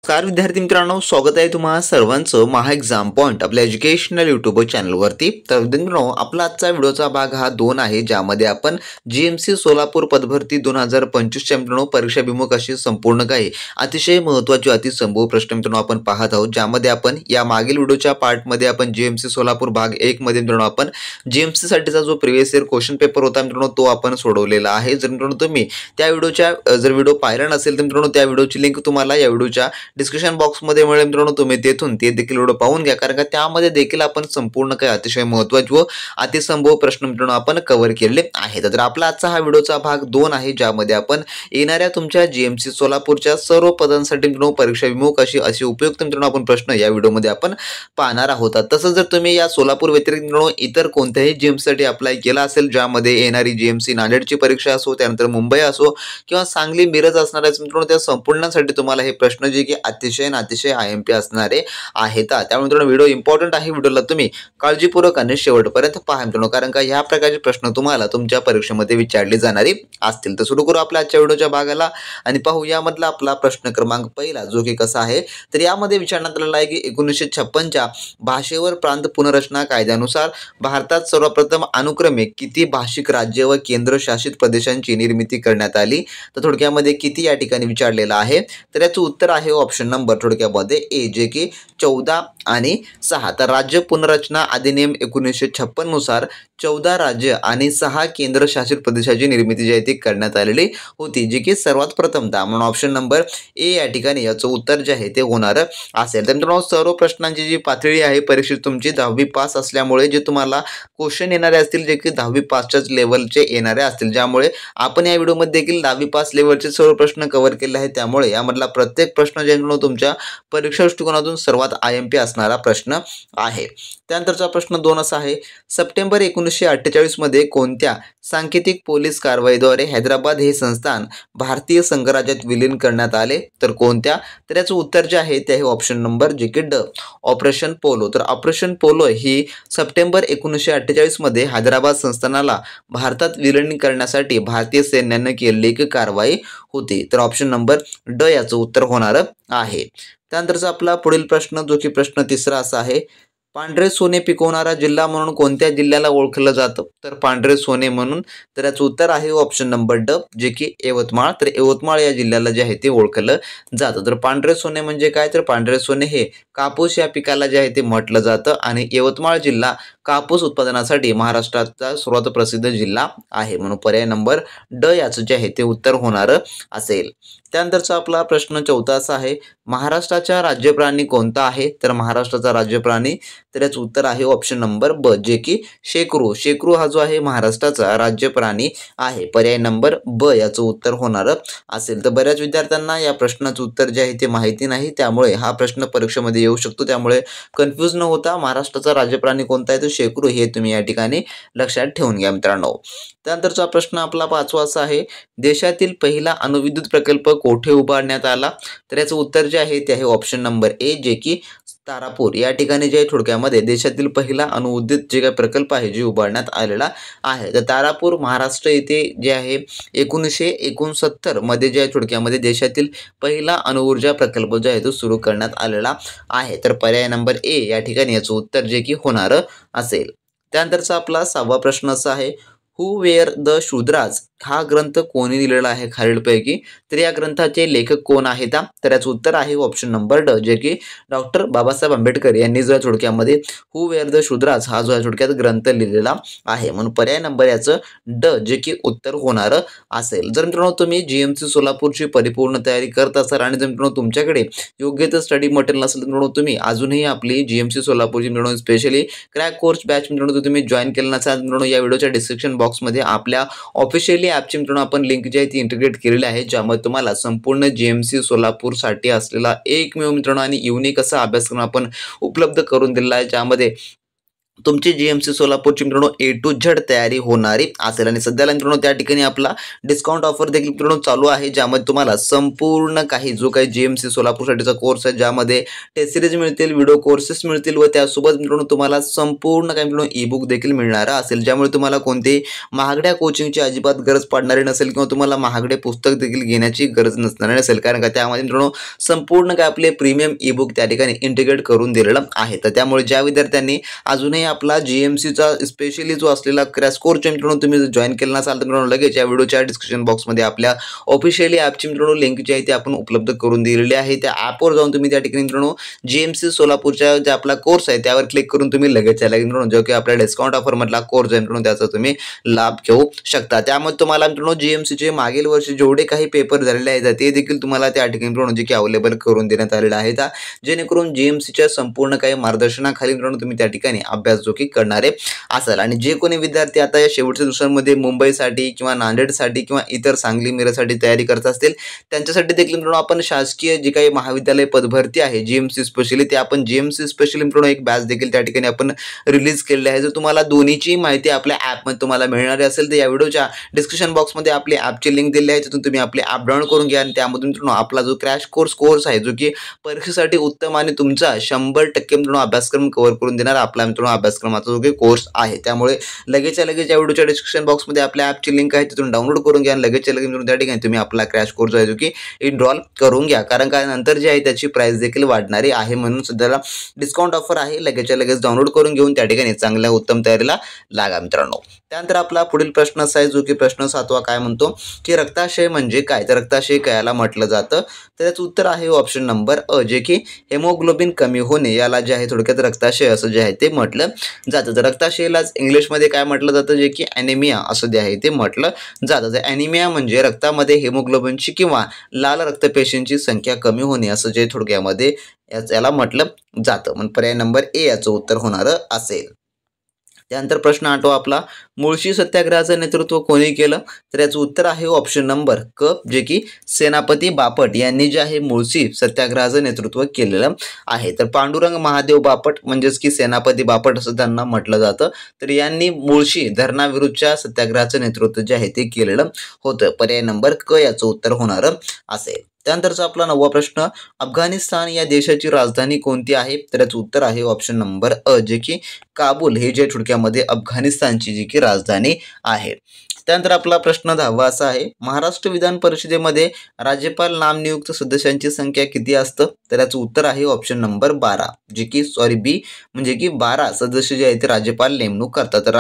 नमस्कार विद्यार्थी मित्रांनो, स्वागत आहे तुम्हा सर्वांचं महा एक्झाम पॉइंट आपल्या एज्युकेशनल यूट्यूब चॅनलवरती। तर मित्रांनो, आपला आजचा व्हिडिओचा भाग हा 2 आहे, ज्यामध्ये आपण जीएमसी सोलापूर पदभरती 2025 च्या मित्रांनो परीक्षाभिमुख अशी संपूर्ण काही अतिशय महत्त्वाचे अतिसंभव प्रश्न मित्रांनो आपण पाहत आहोत, ज्यामध्ये आपण या मागील व्हिडिओच्या पार्टमध्ये आपण जीएमसी सोलापूर भाग 1 मध्ये मित्रांनो आपण जीएमसी साठीचा जो प्रिव्हियस इयर क्वेश्चन पेपर होता मित्रांनो तो आपण सोडवलेला आहे। जर मित्रांनो तुम्ही त्या व्हिडिओच्या व्हिडिओ पाहिला नसेल तर मित्रांनो त्या व्हिडिओची लिंक तुम्हाला या व्हिडिओच्या डिस्क्रिप्शन बॉक्स मध्ये मिळेल मित्रांनो, तुम्ही तेथून ते देखील व्हिडिओ पाहून घ्या, कारण का त्यामध्ये देखील आपण संपूर्ण काही अतिशय महत्त्वाचे व अतिसंभव प्रश्न मित्रांनो आपण कव्हर केले आहेत। तर आपला आजचा हा व्हिडिओचा भाग 2 आहे, ज्यामध्ये आपण येणाऱ्या तुमच्या जीएमसी सोलापूरच्या सर्व पदांसाठी मित्रांनो परीक्षाभिमुख अशी उपयुक्त मित्रांनो आपण प्रश्न या व्हिडिओमध्ये आपण पाहणार आहोत। तसंच जर तुम्ही या सोलापूर व्यतिरिक्त मित्रांनो इतर कोणत्याही जीएमसी साठी अप्लाय केला असेल, ज्यामध्ये येणारी जीएमसी नांदेडची परीक्षा असो, त्यानंतर मुंबई असो किंवा सांगली मिरज असणार आहे मित्रांनो, त्या संपूर्णसाठी तुम्हाला हे प्रश्न जे की अतिशय आयएमपी असणारे आहेत। त्यामुळे मित्रांनो व्हिडिओ इम्पॉर्टंट आहे, व्हिडिओला तुम्ही काळजीपूर्वक आणि शेवटपर्यंत पहा मित्रांनो, कारण का ह्या प्रकारचे प्रश्न तुम्हाला तुमच्या परीक्षेमध्ये विचारले जाणारे असतील। तर सुरू करू आपल्या आजच्या व्हिडिओच्या भागाला आणि पाहू यामधला आपला प्रश्न क्रमांक पहिला, जो की कसा आहे तर यामध्ये विचारण्यात आलेला आहे की 1956च्या भाषेवर प्रांत पुनर्रचना कायद्यानुसार भारतात सर्वप्रथम अनुक्रमे किती भाषिक राज्य व केंद्रशासित प्रदेशांची निर्मिती करण्यात आली। तर थोडक्यामध्ये किती या ठिकाणी विचारलेला आहे, तर याचं उत्तर आहे ऑप्शन नंबर थोडक्यामध्ये ए, जे की 14 आणि 6। तर राज्य पुनर्रचना अधिनियम 1956 नुसार 14 राज्य आणि 6 केंद्रशासित प्रदेशाची निर्मिती जी आहे ती करण्यात आलेली होती, जी की सर्वात प्रथमतः म्हणून ऑप्शन नंबर ए या ठिकाणी याचं उत्तर जे आहे ते होणार असेल। तर मित्रांनो सर्व प्रश्नांची जी पातळी आहे परीक्षेत तुमची 10वी पास असल्यामुळे जे तुम्हाला क्वेश्चन येणारे असतील जे की 10वी पासच्याच लेवलचे येणारे असतील, ज्यामुळे आपण या व्हिडिओमध्ये देखील 10वी पास लेवलचे सर्व प्रश्न कव्हर केले आहेत। त्यामुळे यामधला प्रत्येक प्रश्न जे तुमच्या परीक्षा दृष्टिकोनातून सर्वात आयएमपी असणारा प्रश्न आहे। त्यानंतरचा प्रश्न 2 असा आहे, सप्टेंबर 1948 मध्ये कोणत्या सांकेतिक पोलीस कारवाईद्वारे हैदराबाद हे संस्थान भारतीय संघराज्यात विलीन करण्यात आले? तर कोणत्या? तर याचं उत्तर जे आहे ते आहे ऑप्शन नंबर जे की ड, ऑपरेशन पोलो। तर ऑपरेशन पोलो ही सप्टेंबर 1948 मध्ये हैदराबाद संस्थानाला भारतात विलीन करण्यासाठी भारतीय सैन्याने केलेली एक कारवाई होती। तर ऑप्शन नंबर ड याचं उत्तर होणार आहे। त्यानंतरचा आपला पुढील प्रश्न, जो की प्रश्न 3 असा आहे, पांढरे सोने पिकवणारा जिल्हा म्हणून कोणत्या जिल्ह्याला ओळखलं जातं? तर पांढरे सोने म्हणून, तर याचं उत्तर आहे ऑप्शन नंबर ड, जे की यवतमाळ। तर यवतमाळ या जिल्ह्याला जे आहे ते ओळखलं जातं। तर पांढरे सोने म्हणजे काय, तर पांढरे सोने हे कापूस या पिकाला जे आहे ते म्हटलं जातं आणि यवतमाळ जिल्हा कापूस उत्पादनासाठी महाराष्ट्राचा सर्वात प्रसिद्ध जिल्हा आहे, म्हणून पर्याय नंबर ड याचं जे आहे ते उत्तर होणार असेल। त्यानंतरचा आपला प्रश्न 4 असा आहे, महाराष्ट्राचा राज्यप्राणी कोणता आहे? तर महाराष्ट्राचा राज्यप्राणी, तर याचं उत्तर आहे ऑप्शन नंबर ब, जे की शेकरू। शेकरू हा जो आहे महाराष्ट्राचा राज्यप्राणी आहे, पर्याय नंबर ब याचं उत्तर होणार असेल। तर बऱ्याच विद्यार्थ्यांना या प्रश्नाचं उत्तर जे आहे ते माहिती नाही, त्यामुळे हा प्रश्न परीक्षेमध्ये येऊ शकतो, त्यामुळे कन्फ्यूज न होता महाराष्ट्राचा राज्यप्राणी कोणता आहे तर शेकरू हे तुम्ही या ठिकाणी लक्षात ठेवून घ्या मित्रांनो। त्यानंतरचा प्रश्न आपला 5वा असा आहे, देशातील पहिला अणुविद्युत प्रकल्प कोठे उभारण्यात आला? तर याचं उत्तर जे आहे ते आहे ऑप्शन नंबर ए, जे की तारापूर या ठिकाणी जे थोडक्यामध्ये देशातील पहिला अणुविद्युत जे काही प्रकल्प आहे जे उभारण्यात आलेला आहे। तर तारापूर महाराष्ट्र येथे जे आहे 1969 मध्ये जे आहे थोडक्यामध्ये देशातील पहिला अणुऊर्जा प्रकल्प जो आहे तो सुरू करण्यात आलेला आहे। तर पर्याय नंबर ए या ठिकाणी याचं उत्तर जे की होणार असेल। त्यानंतरचा आपला 6वा प्रश्न असा आहे, हू वेअर द शूद्राज हा ग्रंथ कोणी लिहिलेला आहे खालीलपैकी? तर या ग्रंथाचे लेखक कोण आहेत? तर याचं उत्तर आहे ऑप्शन नंबर ड, जे की डॉक्टर बाबासाहेब आंबेडकर यांनी जो थोडक्यामध्ये हू वेअर द शूद्राज हा जो थोडक्यात ग्रंथ लिहिलेला आहे, म्हणून पर्याय नंबर याचं ड जे की उत्तर होणार असेल। जर मित्रांनो तुम्ही जीएमसी सोलापूरची परिपूर्ण तयारी करत असाल आणि जर मित्रांनो तुमच्याकडे योग्य ते स्टडी मटेरियल नसेल तर मित्रांनो तुम्ही अजूनही आपली जीएमसी सोलापूरची मित्रांनो स्पेशली क्रॅक कोर्स बॅच मित्रांनो तुम्ही जॉईन केलं नसाल मित्रांनो, या व्हिडिओच्या डिस्क्रिप्शन बॉक्समध्ये आपल्या ऑफिशियली ॲपची मित्रांनो आपण लिंक जी आहे ती इंटिग्रेट केलेली आहे, ज्यामध्ये तुम्हाला संपूर्ण जीएमसी सोलापूरसाठी असलेला एकमेव मित्रांनो आणि युनिक असा अभ्यासक्रम आपण उपलब्ध करून दिलेला आहे, ज्यामध्ये तुमची जीएमसी सोलापूरची मित्रांनो ए टू झेड तयारी होणारी असेल आणि सध्याला मित्रांनो त्या ठिकाणी आपला डिस्काउंट ऑफर देखील मित्रांनो चालू आहे, ज्यामध्ये तुम्हाला संपूर्ण काही जो काही जीएमसी सोलापूरसाठीचा कोर्स आहे, ज्यामध्ये टेस्ट सिरीज मिळतील, व्हिडिओ कोर्सेस मिळतील व त्यासोबत मित्रांनो तुम्हाला संपूर्ण काही मित्रांनो ई बुक देखील मिळणार असेल, ज्यामुळे तुम्हाला कोणतेही महागड्या कोचिंगची अजिबात गरज पडणारी नसेल किंवा तुम्हाला महागडे पुस्तक देखील घेण्याची गरज नसणार नसेल, कारण का त्यामध्ये मित्रांनो संपूर्ण काय आपले प्रीमियम ई बुक त्या ठिकाणी इंटिग्रेट करून दिलेलं आहे. तर त्यामुळे ज्या विद्यार्थ्यांनी अजूनही आपला जीएमसीचा स्पेशली जो असलेला क्रॅश कोर्स मित्रांनो तुम्ही जॉईन केला नसाल तर मित्रांनो लगेच या व्हिडिओच्या डिस्क्रिप्शन बॉक्समध्ये आपल्या ऑफिशियली ॲपची मित्रांनो लिंक जी आहे ती आपण उपलब्ध करून दिलेली आहे. त्या ॲपवर जाऊन तुम्ही त्या ठिकाणी मित्रांनो जीएमसी सोलापूरचा जे आपला कोर्स आहे त्यावर क्लिक करून तुम्ही लगेच याला मित्रांनो जो की आपल्या डिस्काउंट ऑफर मधला कोर्स आहे मित्रांनो त्याचा तुम्ही लाभ घेऊ शकता. त्यामुळे तुम्हाला मित्रांनो जीएमसीचे मागील वर्षी जेवढे काही पेपर झालेले आहेत ते देखील तुम्हाला त्या ठिकाणी मित्रांनो जे की अवेलेबल करून देण्यात आलेले आहेत, जेणेकरून जीएमसीच्या संपूर्ण काही मार्गदर्शनाखाली मित्रांनो तुम्ही त्या ठिकाणी अभ्यास जो की करणारे असाल. आणि जे कोणी विद्यार्थी आता या शेवटच्या दिवसांमध्ये मुंबईसाठी किंवा नांदेडसाठी किंवा इतर सांगली मिरजसाठी तयारी करत असतील त्यांच्यासाठी देखील मित्रांनो आपण शासकीय जी काही महाविद्यालय पदभरती आहे जीएमसी स्पेशली ते आपण जीएमसी स्पेशली मित्रांनो एक बॅच देखील त्या ठिकाणी आपण रिलीज केलेली आहे. जर तुम्हाला दोन्हीची माहिती आपल्या ॲपमध्ये तुम्हाला मिळणारी असेल तर या व्हिडिओच्या डिस्क्रिप्शन बॉक्समध्ये आपली ॲपची लिंक दिली आहे, तिथून तुम्ही आपली ॲप डाउनलोड करून घ्या आणि त्यामधून मित्रांनो आपला जो क्रॅश कोर्स आहे जो की परीक्षेसाठी उत्तम आणि तुमचा 100% मित्रांनो अभ्यासक्रम कव्हर करून देणार आपला मित्रांनो अभ्यासक्रमाचा जो काही कोर्स आहे. त्यामुळे लगेच या व्हिडिओच्या डिस्क्रिप्शन बॉक्समध्ये आपल्या ॲपची लिंक आहे, तिथून डाउनलोड करून घ्या आणि लगेच मित्रांनो त्या ठिकाणी तुम्ही आपला क्रॅश कोर्स आहे जो की इनरोल करून घ्या, कारण काय नंतर जे आहे त्याची प्राइस देखील वाढणारी आहे. म्हणून सध्याला डिस्काउंट ऑफर आहे, लगेच डाउनलोड करून घेऊन त्या ठिकाणी चांगल्या उत्तम तयारीला लागा मित्रांनो. त्यानंतर आपला पुढील प्रश्न असा आहे जो की प्रश्न 7वा काय म्हणतो की रक्ताशय म्हणजे काय, तर रक्ताशय कायला म्हटलं जातं, तर याचं उत्तर आहे ऑप्शन नंबर अ, जे की हेमोग्लोबिन कमी होणे याला जे आहे थोडक्यात रक्ताशय असं जे आहे ते म्हटलं जातं. तर रक्ताशयालाच इंग्लिशमध्ये काय म्हटलं जातं, जे की ॲनिमिया असं जे आहे ते म्हटलं जातं. तर ॲनिमिया म्हणजे रक्तामध्ये हेमोग्लोबिनची किंवा लाल रक्तपेशींची संख्या कमी होणे असं जे थोडक्यामध्ये याला म्हटलं जातं. म्हणून पर्याय नंबर ए याचं उत्तर होणारं असेल. त्यानंतर प्रश्न 8वा आपला मुळशी सत्याग्रहाचं नेतृत्व कोणी केलं, तर याचं उत्तर आहे ऑप्शन नंबर क, जे की सेनापती बापट यांनी जे आहे मुळशी सत्याग्रहाचं नेतृत्व केलेलं आहे. तर पांडुरंग महादेव बापट म्हणजेच की सेनापती बापट असं त्यांना म्हटलं जातं. तर यांनी मुळशी धरणाविरुद्धच्या सत्याग्रहाचं नेतृत्व जे आहे ते केलेलं होतं. पर्याय नंबर क याचं उत्तर होणारं असेल. त्यानंतरचा आपला 9वा प्रश्न अफगाणिस्तान या देशाची राजधानी कोणती आहे, तर याचं उत्तर आहे ऑप्शन नंबर अ, जे की काबूल हे जे थोडक्यामध्ये अफगाणिस्तानची जी की राजधानी आहे. त्यानंतर आपला प्रश्न 10वा असा आहे महाराष्ट्र विधान परिषदेमध्ये राज्यपाल नामनियुक्त सदस्यांची संख्या किती असतं, तर याचं उत्तर आहे ऑप्शन नंबर 12, जे की बी म्हणजे की 12 सदस्य जे आहेत ते राज्यपाल नेमणूक करतात. तर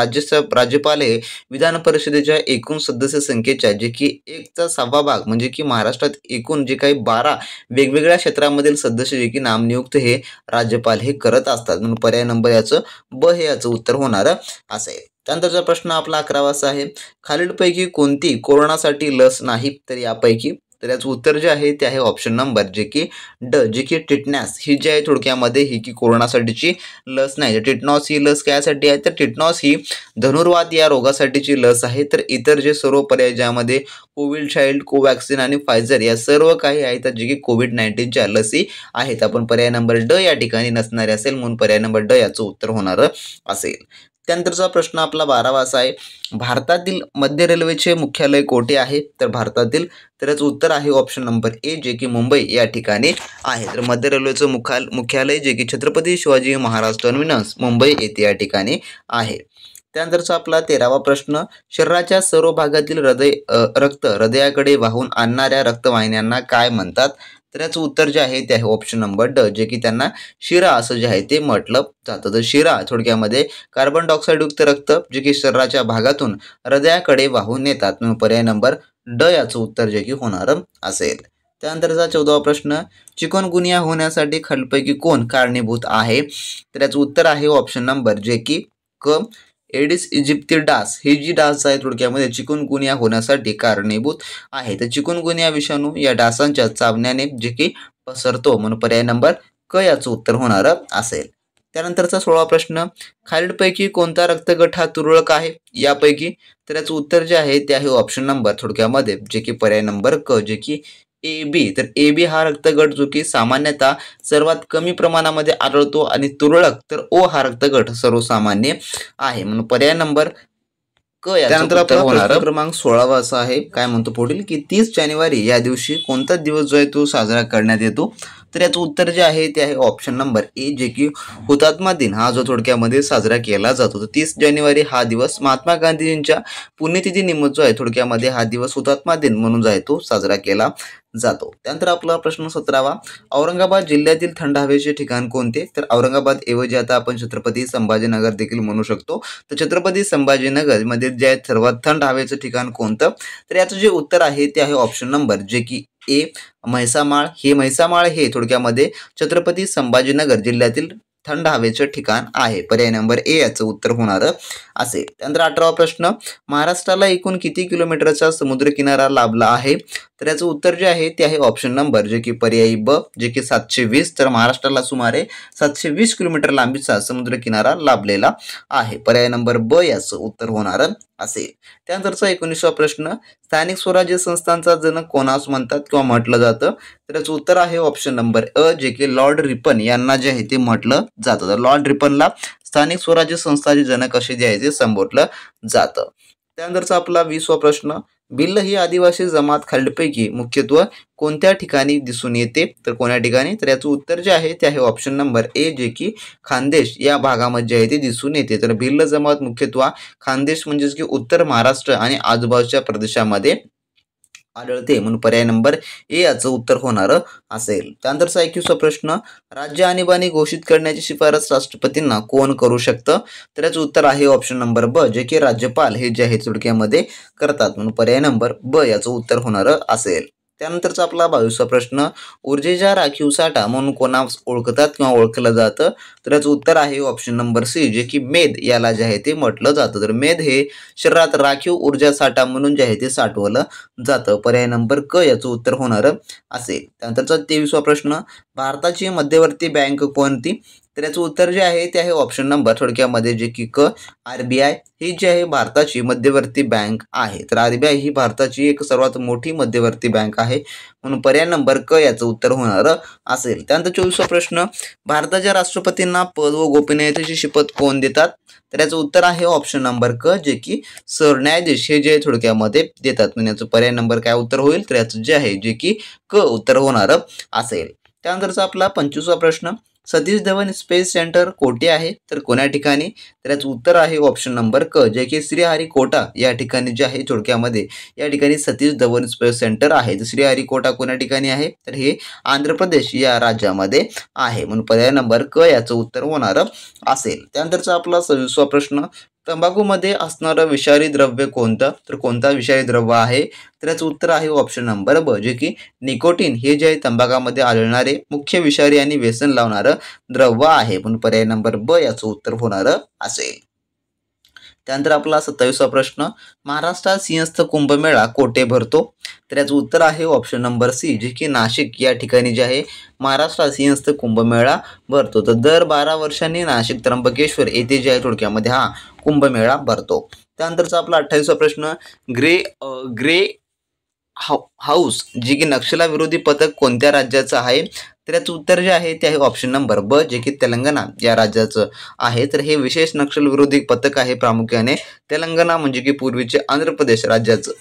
राज्यपाल हे विधान परिषदेच्या एकूण सदस्य संख्येच्या जे की 1/6 भाग म्हणजे की महाराष्ट्रात एकूण जे काही 12 वेगवेगळ्या क्षेत्रामधील सदस्य जे की नामनियुक्त हे राज्यपाल हे करत असतात. म्हणून पर्याय नंबर याचं ब हे याचं उत्तर होणारं असेल. त्यानंतरचा प्रश्न आपला 11वा असा आहे खालीलपैकी कोणती कोरोनासाठी लस नाही, तर यापैकी तर याचं उत्तर जे आहे ते आहे ऑप्शन नंबर जे की ड, जे की टिटनॅस ही जी आहे थोडक्यामध्ये ही की कोरोनासाठीची लस नाही. टिटनॉस ही लस कायसाठी आहे, तर टिटनॉस ही धनुर्वात या रोगासाठीची लस आहे. तर इतर जे सर्व पर्याय ज्यामध्ये कोविडशिल्ड, कोवॅक्सिन आणि फायझर या सर्व काही आहेत जे की कोविड-19च्या लसी आहेत. आपण पर्याय नंबर ड या ठिकाणी नसणारे असेल, म्हणून पर्याय नंबर ड याचं उत्तर होणारं असेल. त्यानंतरचा प्रश्न आपला 12वा असा आहे भारतातील मध्य रेल्वेचे मुख्यालय कोठे आहे, तर भारतातील तर याचं उत्तर आहे ऑप्शन नंबर ए, जे की मुंबई या ठिकाणी आहे. तर मध्य रेल्वेचं मुख्यालय जे की छत्रपती शिवाजी महाराज टर्मिनस मुंबई येथे या ठिकाणी आहे. त्यानंतरचा आपला 13वा प्रश्न शरीराच्या सर्व भागातील रक्त हृदयाकडे वाहून आणणाऱ्या रक्तवाहिन्यांना काय म्हणतात, तर याचं उत्तर जे आहे ते आहे ऑप्शन नंबर ड, जे की त्यांना शिरा असं जे आहे ते म्हटलं जातं. तर शिरा थोडक्यामध्ये कार्बन डायऑक्साईड युक्त रक्त जे की शरीराच्या भागातून हृदयाकडे वाहून नेतात. म्हणून पर्याय नंबर ड याचं उत्तर जे की होणारं असेल. त्यानंतरचा 14वा प्रश्न चिकनगुनिया होण्यासाठी खालीलपैकी कोण कारणीभूत आहे, तर याचं उत्तर आहे ऑप्शन नंबर जे की क एडिस इजिप्ती डास ही जी डास आहे थोडक्यामध्ये चिकनगुनिया होण्यासाठी कारणीभूत आहे. तर चिकनगुनिया विषाणू या डासांच्या चावण्याने जे की पसरतो. म्हणून पर्याय नंबर क याचं उत्तर होणारं असेल. त्यानंतरचा 16वा प्रश्न खालीलपैकी कोणता रक्तगट हा तुरळक आहे यापैकी, तर याचं उत्तर जे आहे ते आहे ऑप्शन नंबर थोडक्यामध्ये जे की पर्याय नंबर क, जे की ए बी, तर ए बी हा रक्तगट जो की सामान्यतः सर्वात कमी प्रमाणामध्ये आढळतो आणि तुरळक तर ओ हा रक्तगट सर्वसामान्य आहे. म्हणून पर्याय नंबर क याचं त्यानंतर उत्तर आपला होणार प्रश्न क्रमांक 16 असा आहे. काय म्हणतो पुढील की 30 जानेवारी या दिवशी कोणता दिवस जो आहे तो साजरा करण्यात येतो. तर याचं उत्तर जे आहे ते आहे ऑप्शन नंबर ए, जे की हुतात्मा दिन हा जो थोडक्यामध्ये साजरा केला जातो. तर 30 जानेवारी हा दिवस महात्मा गांधीजींच्या पुण्यतिथी निमित्त जो आहे थोडक्यामध्ये हा दिवस हुतात्मा दिन म्हणून जो आहे तो साजरा केला जातो. त्यानंतर आपला प्रश्न 17वा, औरंगाबाद जिल्ह्यातील थंड हवेचे ठिकाण कोणते. तर औरंगाबाद ऐवजी आता आपण छत्रपती संभाजीनगर देखील म्हणू शकतो. तर छत्रपती संभाजीनगर मध्ये जे आहे सर्वात थंड हवेचं ठिकाण कोणतं. तर याचं जे उत्तर आहे ते आहे ऑप्शन नंबर जे की ए, म्हैसामाळ. हे म्हैसामाळ हे थोडक्यामध्ये छत्रपती संभाजीनगर जिल्ह्यातील थंड हवेचे ठिकाण आहे. पर्याय नंबर ए याचं उत्तर होणार असेल. त्यानंतर 18वा प्रश्न, महाराष्ट्राला एकूण किती किलोमीटरचा समुद्रकिनारा लाभला आहे. तर याचं उत्तर जे आहे ते आहे ऑप्शन नंबर जे की पर्यायी ब, जे की 720. तर महाराष्ट्राला सुमारे 720 किलोमीटर लांबीचा समुद्रकिनारा लाभलेला आहे. पर्याय नंबर ब याचं उत्तर होणार असेल. त्यानंतरचा 19वा प्रश्न, स्थानिक स्वराज्य संस्थांचा जनक कोणास म्हणतात किंवा म्हटलं जातं. तर याचं उत्तर आहे ऑप्शन नंबर अ, जे की लॉर्ड रिपन यांना जे आहे ते म्हटलं जातं. तर लॉर्ड रिपनला स्थानिक स्वराज्य संस्थाचे जनक असे जे आहे ते संबोधलं जातं. त्यानंतरचा आपला 20वा प्रश्न, भिल्ल ही आदिवासी जमात खालीलपैकी मुख्यत्वे कोणत्या ठिकाणी दिसून येते. तर कोणत्या ठिकाणी. तर याचं उत्तर जे आहे ते आहे ऑप्शन नंबर ए, जे की खानदेश या भागामध्ये आहे ते दिसून येते. तर भिल्ल जमात मुख्यत्वे खानदेश म्हणजेच की उत्तर महाराष्ट्र आणि आजूबाजूच्या प्रदेशामध्ये आढळते. म्हणून पर्याय नंबर ए याचं उत्तर होणार असेल. त्यानंतरचा 21वा प्रश्न, राज्य आणीबाणी घोषित करण्याची शिफारस राष्ट्रपतींना कोण करू शकतं. तर याचं उत्तर आहे ऑप्शन नंबर ब, जे की राज्यपाल हे जे आहे थोडक्यामध्ये करतात. म्हणून पर्याय नंबर ब याचं उत्तर होणार असेल. त्यानंतरचा आपला 22वा प्रश्न, ऊर्जेचा राखीव साठा म्हणून कोणास ओळखतात किंवा ओळखलं जातं. तर याचं उत्तर आहे ऑप्शन नंबर सी, जे की मेद याला जे आहे ते म्हटलं जातं. तर मेद हे शरीरात राखीव ऊर्जा साठा म्हणून जे आहे ते साठवलं जातं. पर्याय नंबर क याचं उत्तर होणार असेल. त्यानंतरचा 23वा प्रश्न, भारताची मध्यवर्ती बँक कोणती. तर याचं उत्तर जे आहे ते आहे ऑप्शन नंबर थोडक्यामध्ये जे की क, RBI ही जी आहे भारताची मध्यवर्ती बँक आहे. तर RBI ही भारताची एक सर्वात मोठी मध्यवर्ती बँक आहे. म्हणून पर्याय नंबर क याचं उत्तर होणार असेल. त्यानंतर 24वा प्रश्न, भारताच्या राष्ट्रपतींना पद व गोपनीयतेची शपथ कोण देतात. तर याचं उत्तर आहे ऑप्शन नंबर क, जे की सरन्यायाधीश हे जे थोडक्यामध्ये देतात. म्हणजे याचं पर्याय नंबर काय उत्तर होईल. तर याचं जे आहे जे की क उत्तर होणार असेल. त्यानंतरचा आपला 25वा प्रश्न, सतीश धवन स्पेस सेंटर कोठे आहे. तर कोण्या ठिकाणी. तर याचं उत्तर आहे ऑप्शन नंबर क, जे की श्रीहरिकोटा या ठिकाणी जे आहे थोडक्यामध्ये या ठिकाणी सतीश धवन स्पेस सेंटर आहे. तर श्रीहरिकोटा कोण्या ठिकाणी आहे. तर हे आंध्र प्रदेश या राज्यामध्ये आहे. म्हणून पर्याय नंबर क याचं उत्तर होणार असेल. त्यानंतरचा आपला 26वा प्रश्न, तंबाखूमध्ये असणारं विषारी द्रव्य कोणतं. तर कोणता विषारी द्रव्य आहे. तर याचं उत्तर आहे ऑप्शन नंबर ब, जे की निकोटीन हे जे आहे तंबाखामध्ये आढळणारे मुख्य विषारी आणि व्यसन लावणारं द्रव्य आहे. पण पर्याय नंबर ब याचं उत्तर होणार असेल. त्यानंतर आपला 27वा प्रश्न, महाराष्ट्रात सिंहस्थ कुंभमेळा कोठे भरतो. तर याचं उत्तर आहे ऑप्शन नंबर सी, जे की नाशिक या ठिकाणी जे आहे महाराष्ट्रात सिंहस्थ कुंभमेळा भरतो. तर दर 12 वर्षांनी नाशिक त्र्यंबकेश्वर येथे जे आहे थोडक्यामध्ये हा कुंभमेळा भरतो. त्यानंतरचा आपला 28वा प्रश्न, ग्रे हाऊस जे की नक्षलविरोधी पथक कोणत्या राज्याचं आहे. तर याचं उत्तर जे आहे ते आहे ऑप्शन नंबर ब, जे की तेलंगणा या राज्याचं आहे. तर हे विशेष नक्षलविरोधी पथक आहे प्रामुख्याने तेलंगणा म्हणजे की पूर्वीचे आंध्र प्रदेश राज्याचं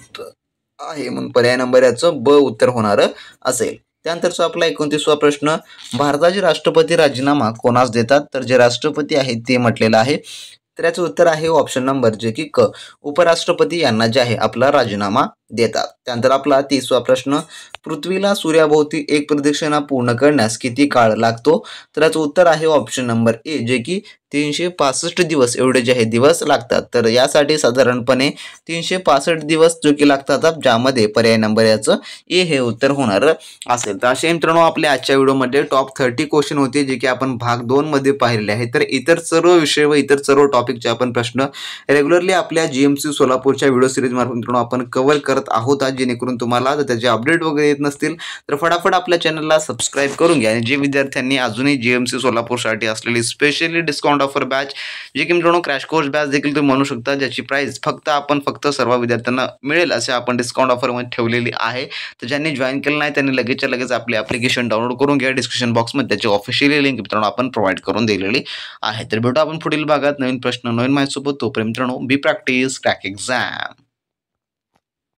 आहे. म्हणून पर्याय नंबर याचं ब उत्तर होणार असेल. त्यानंतरचा आपला 29वा प्रश्न, भारताचे राष्ट्रपती राजीनामा कोणास देतात. तर जे राष्ट्रपती आहेत ते म्हटलेलं आहे. तर याचं उत्तर आहे ऑप्शन नंबर जे की क, उपराष्ट्रपती यांना जे आहे आपला राजीनामा देतात. त्यानंतर आपला 30वा प्रश्न, पृथ्वीला सूर्याभोवती एक प्रदक्षिणा पूर्ण करण्यास किती काळ लागतो. तर याचं उत्तर आहे ऑप्शन नंबर ए, जे की 365 दिवस एवढे जे आहे दिवस लागतात. तर यासाठी साधारणपणे 365 दिवस जो की लागतात, ज्यामध्ये पर्याय नंबर याचं ए हे उत्तर होणार असेल. तर असे मित्रांनो आपल्या आजच्या व्हिडिओमध्ये टॉप 30 क्वेश्चन होते जे की आपण भाग 2 मध्ये पाहिलेले आहे. तर इतर सर्व विषय व इतर सर्व टॉपिकचे आपण प्रश्न रेग्युलरली आपल्या GMC सोलापूरच्या व्हिडिओ सिरीज मार्फत मित्रांनो आपण कव्हर करत करत आहोत आज, जेणेकरून तुम्हाला जर त्याचे अपडेट वगैरे येत नसतील तर फटाफट आपल्या चॅनलला सबस्क्राईब करून घ्या. आणि जे विद्यार्थ्यांनी अजूनही GMC सोलापूरसाठी असलेली स्पेशली डिस्काउंट ऑफर बॅच, जे की मित्रांनो क्रॅश कोर्स बॅच देखील तुम्ही म्हणू शकता, ज्याची प्राइस फक्त सर्व विद्यार्थ्यांना मिळेल असे आपण डिस्काउंट ऑफरमध्ये ठेवलेली आहे. तर ज्यांनी जॉईन केलं नाही त्यांनी लगेचच्या लगेच आपले ॲप्लिकेशन डाउनलोड करून घ्या. डिस्क्रिप्शन बॉक्समध्ये त्याची ऑफिशियली लिंक मित्रांनो आपण प्रोव्हाइड करून दिलेली आहे. तर भेटू आपण पुढील भागात नवीन प्रश्न नवीन माहितीसोबत. तोपर्यंत मित्रांनो बी प्रॅक्टिस क्रॅक एक्झाम.